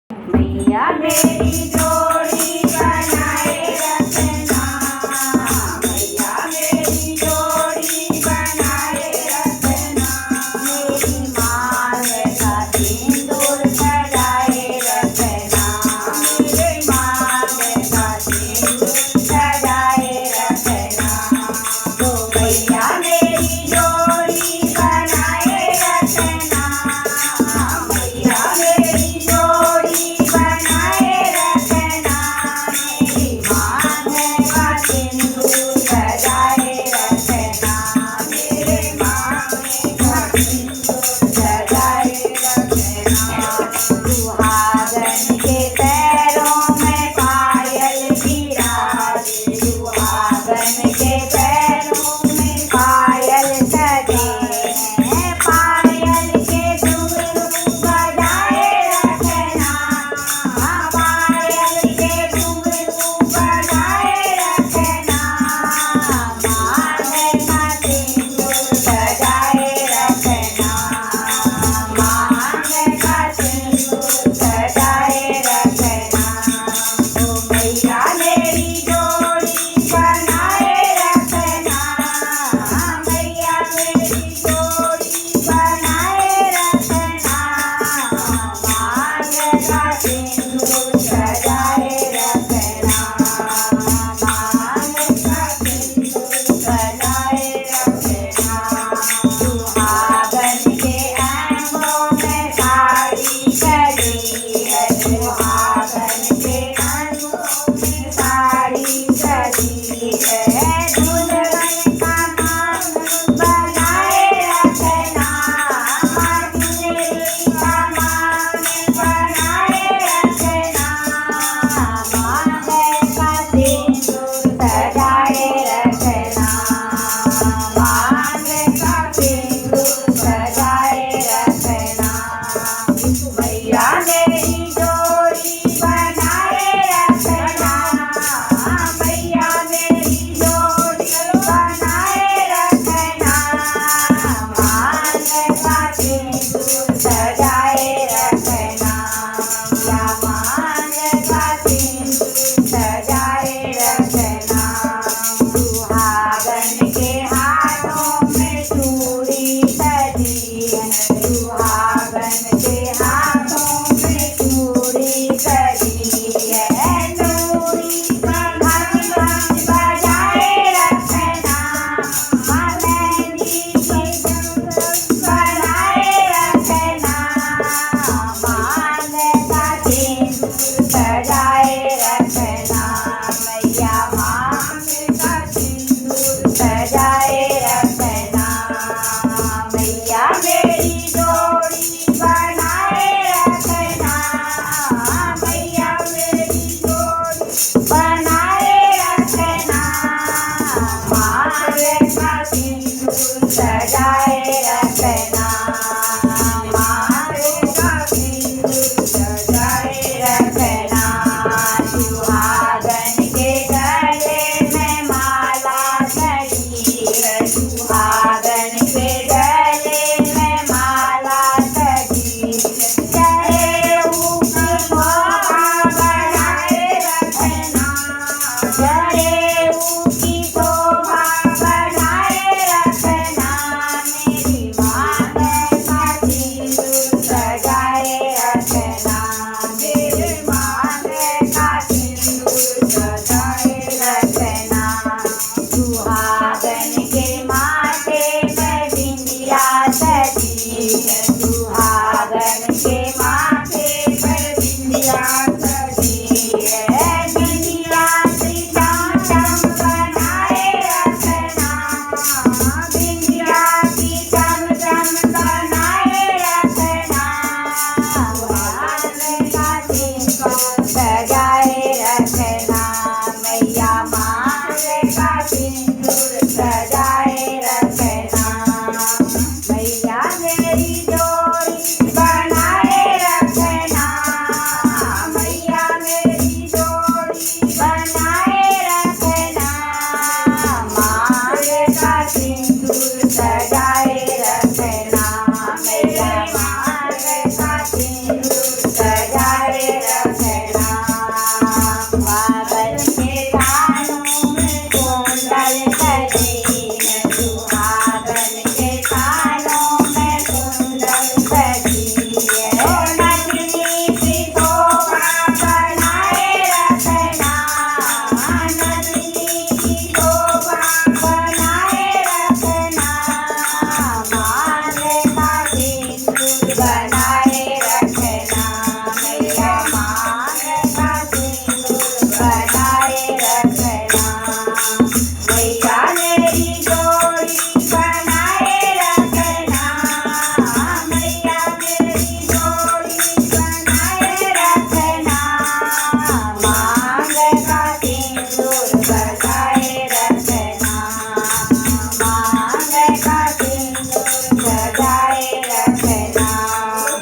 मैया मेरी जोड़ी बनाए रखना, मैया मेरी जोड़ी बनाए रखना, मेरी मांग का सिंदूर सजाए रखना, मेरे मांग का सिंदूर सजाए रखना। तो मैया मेरी जोड़ी बनाए रखना, मैया मेरी जोड़ी बनाए रखना, मेरी मांग का सिंदूर सजाए रखना, मेरे मांग का सिंदूर सजाए रखना। सुहागन के पैरों में पायल गिराए, सुहागन के पैरों में पायल सजे हैं, पायल के घुंघरू बजाए रखना, पायल के घुंघरू बजाए रखना, मांग का सिंदूर सजाए रखना, मांग का सिंदूर सजाए रखना। तो मैया मेरी जोड़ी बनाए रखना, मैया मेरी जोड़ी बनाए रखना, मांग का सिंदूर सजाए रखना, मांग का सिंदूर सजाए रखना। सुहागन के आंखों में साड़ी चढ़ी है,